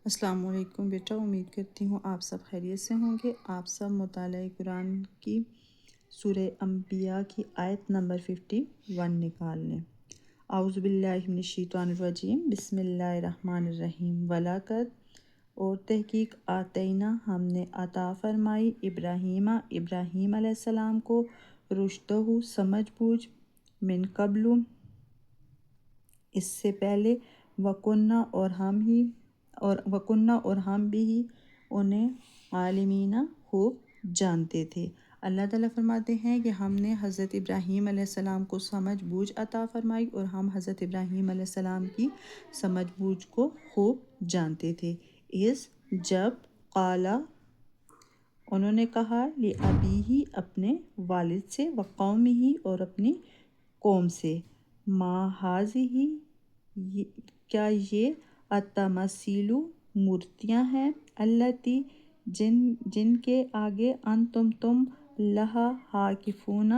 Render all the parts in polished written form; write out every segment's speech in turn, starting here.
السلام علیکم بیٹا، امید کرتی ہوں آپ سب خیریت سے ہوں گے۔ آپ سب مطالعہ قرآن کی سورہ انبیاء کی آیت نمبر 51 نکال لیں۔ اعوذ باللہ من الشیطان الرجیم، بسم اللہ الرحمن الرحیم۔ وَلَقَدْ اور تحقیق آتینا ہم نے عطا فرمائی ابراہیم علیہ السلام کو رشدہ سمجھ بوجھ، من قبل اس سے پہلے، وَكُنَّا اور ہم بھی انہیں عالمین خوب جانتے تھے۔ اللہ تعالیٰ فرماتے ہیں کہ ہم نے حضرت ابراہیم علیہ السلام کو سمجھ بوجھ عطا فرمائی اور ہم حضرت ابراہیم علیہ السلام کی سمجھ بوجھ کو خوب جانتے تھے۔ جب قالا انہوں نے کہا لِأَبِیہِ اپنے والد سے، وَقَوْمِهِ اور اپنی قوم سے، مَا هَٰذِهِ کیا یہ التَّمَاثِیلُ مورتیاں ہیں، اللَّتِی جن کے آگے تم لہا عاکفون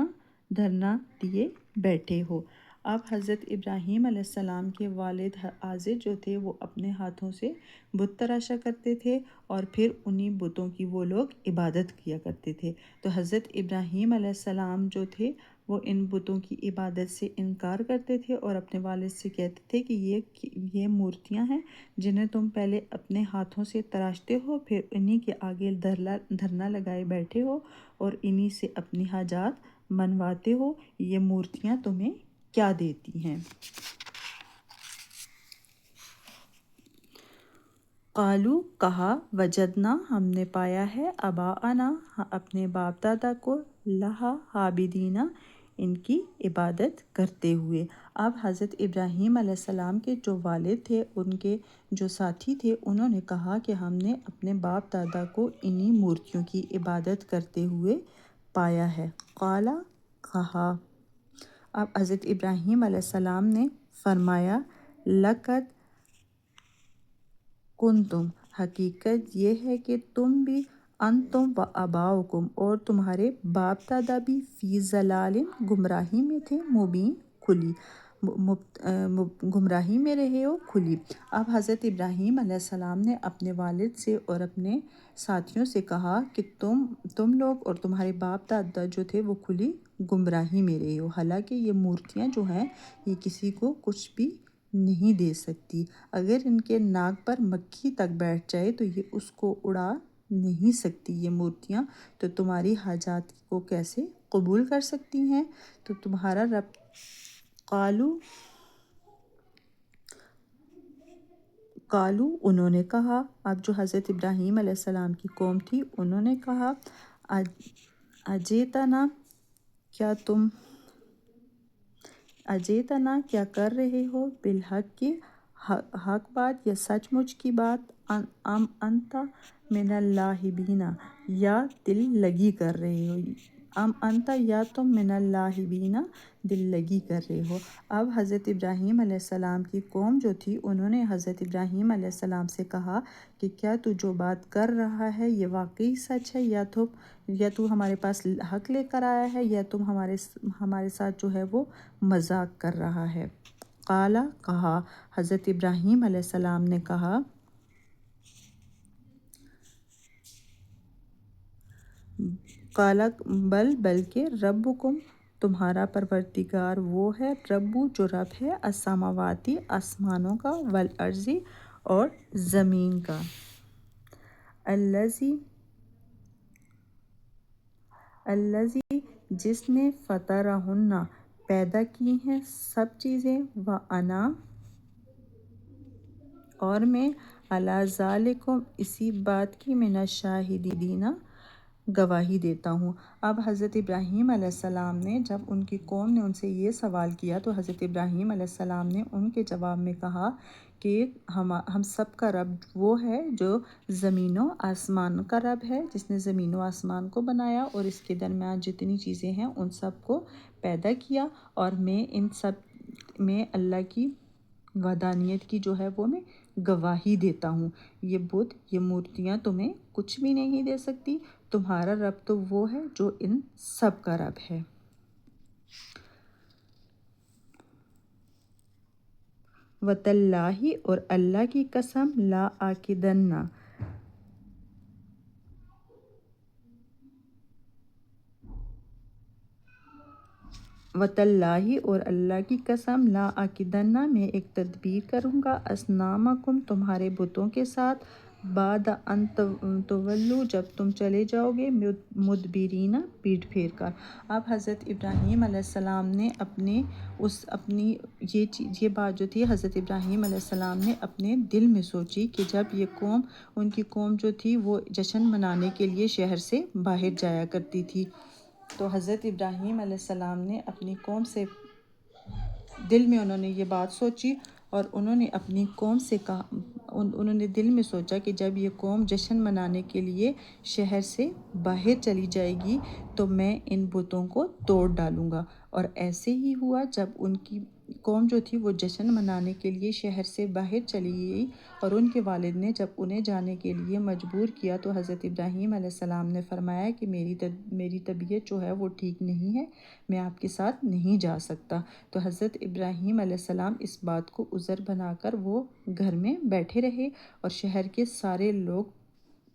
دھرنا دیے بیٹھے ہو۔ اب حضرت ابراہیم علیہ السلام کے والد آزر جو تھے وہ اپنے ہاتھوں سے بت تراشا کرتے تھے اور پھر انہی بتوں کی وہ لوگ عبادت کیا کرتے تھے۔ تو حضرت ابراہیم علیہ السلام جو تھے وہ ان بتوں کی عبادت سے انکار کرتے تھے اور اپنے والد سے کہتے تھے کہ یہ مورتیاں ہیں جنہیں تم پہلے اپنے ہاتھوں سے تراشتے ہو، پھر انہی کے آگے دھرنا لگائے بیٹھے ہو اور انہی سے اپنی حاجات منواتے ہو، یہ مورتیاں تمہیں کیا دیتی ہیں؟ قالو کہا، وجدنا ہم نے پایا ہے، آباءنا اپنے باپ دادا کو، لہا عابدین ان کی عبادت کرتے ہوئے۔ اب حضرت ابراہیم علیہ السلام کے جو والد تھے، ان کے جو ساتھی تھے، انہوں نے کہا کہ ہم نے اپنے باپ دادا کو انہی مورتیوں کی عبادت کرتے ہوئے پایا ہے۔ قالا کہا، اب حضرت ابراہیم علیہ السلام نے فرمایا، لَقَدْ کنتم حقیقت یہ ہے کہ تم بھی، انتم و آباؤکم اور تمہارے باپ دادا بھی، فی ضلال گمراہی میں تھے، مبین کھلی، گمراہی میں رہے ہو کھلی۔ اب حضرت ابراہیم علیہ السلام نے اپنے والد سے اور اپنے ساتھیوں سے کہا کہ تم لوگ اور تمہارے باپ دادا جو تھے وہ کھلی گمراہی میں رہے ہو، حالانکہ یہ مورتیاں جو ہیں یہ کسی کو کچھ بھی نہیں دے سکتی۔ اگر ان کے ناک پر مکھی تک بیٹھ جائے تو یہ اس کو اڑا نہیں سکتی یہ مورتیاں، تو تمہاری حاجات کو کیسے قبول کر سکتی ہیں؟ تو تمہارا رب قالو انہوں نے کہا، اب جو حضرت ابراہیم علیہ السلام کی قوم تھی انہوں نے کہا، اجیتنا کیا کر رہے ہو، بالحق کی حق بات یا سچ مچ کی بات، ام انت من اللاعبین یا دل لگی کر رہے ہو، ام انت یا تم من اللاعبین دل لگی کر رہے ہو۔ اب حضرت ابراہیم علیہ السلام کی قوم جو تھی انہوں نے حضرت ابراہیم علیہ السلام سے کہا کہ کیا تو جو بات کر رہا ہے یہ واقعی سچ ہے، یا تو ہمارے پاس حق لے کر آیا ہے، یا تم ہمارے ساتھ جو ہے وہ مذاق کر رہا ہے۔ قالا کہا، حضرت ابراہیم علیہ السلام نے کہا، قالا بلکہ ربکم تمہارا پروردگار وہ ہے، ربو جو رب ہے، السماواتی آسمانوں کا، والارض اور زمین کا، الذی جس نے فطرہن پیدا کی ہیں سب چیزیں، وانا اور میں، علی ذالک اسی بات کی، من الشاہدین گواہی دیتا ہوں۔ اب حضرت ابراہیم علیہ السلام نے جب ان کی قوم نے ان سے یہ سوال کیا تو حضرت ابراہیم علیہ السلام نے ان کے جواب میں کہا کہ ہم سب کا رب وہ ہے جو زمین و آسمان کا رب ہے، جس نے زمین و آسمان کو بنایا اور اس کے درمیان جتنی چیزیں ہیں ان سب کو پیدا کیا، اور میں اللہ کی وحدانیت کی جو ہے وہ میں گواہی دیتا ہوں۔ یہ بت، یہ مورتیاں تمہیں کچھ بھی نہیں دے سکتی، تمہارا رب تو وہ ہے جو ان سب کا رب ہے۔ وتاللہ اور اللہ کی قسم لا آکدنہ وتاللہ اور اللہ کی قسم لا آکدنہ میں ایک تدبیر کروں گا اصنامکم تمہارے بتوں کے ساتھ بعد ان تولو جب تم چلے جاؤ گے مدبرین پیٹھ پھیر کر۔ اب حضرت ابراہیم علیہ السلام نے اپنی یہ بات جو تھی حضرت ابراہیم علیہ السلام نے اپنے دل میں سوچی کہ جب یہ ان کی قوم جو تھی وہ جشن منانے کے لیے شہر سے باہر جایا کرتی تھی، تو حضرت ابراہیم علیہ السلام نے اپنی قوم سے دل میں انہوں نے یہ بات سوچی اور انہوں نے اپنی قوم سے کہا، انہوں نے دل میں سوچا کہ جب یہ قوم جشن منانے کے لیے شہر سے باہر چلی جائے گی تو میں ان بتوں کو توڑ ڈالوں گا۔ اور ایسے ہی ہوا، جب ان کی قوم جو تھی وہ جشن منانے کے لیے شہر سے باہر چلی گئی اور ان کے والد نے جب انہیں جانے کے لیے مجبور کیا تو حضرت ابراہیم علیہ السلام نے فرمایا کہ میری طبیعت جو ہے وہ ٹھیک نہیں ہے، میں آپ کے ساتھ نہیں جا سکتا۔ تو حضرت ابراہیم علیہ السلام اس بات کو عذر بنا کر وہ گھر میں بیٹھے رہے اور شہر کے سارے لوگ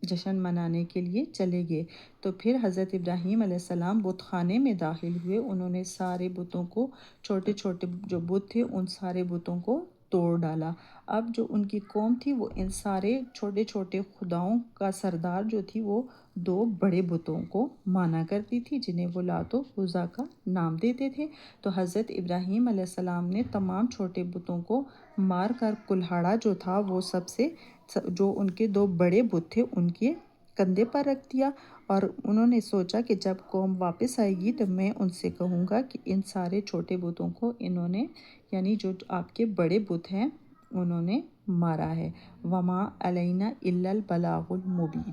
جشن منانے کے لیے چلے گئے۔ تو پھر حضرت ابراہیم علیہ السلام بت خانے میں داخل ہوئے، انہوں نے سارے بتوں کو، چھوٹے چھوٹے جو بت تھے ان سارے بتوں کو توڑ ڈالا۔ اب جو ان کی قوم تھی وہ ان سارے چھوٹے چھوٹے خداؤں کا سردار جو تھی وہ دو بڑے بتوں کو مانا کرتی تھی جنہیں وہ لات و عزیٰ کا نام دیتے تھے۔ تو حضرت ابراہیم علیہ السلام نے تمام چھوٹے بتوں کو مار کر کلہاڑا جو تھا وہ جو ان کے دو بڑے بت تھے ان کے کندھے پر رکھ دیا، اور انہوں نے سوچا کہ جب قوم واپس آئے گی تو میں ان سے کہوں گا کہ ان سارے چھوٹے بتوں کو انہوں نے، یعنی جو آپ کے بڑے بت ہیں، انہوں نے مارا ہے۔ وما علینا الا البلاغ المبین۔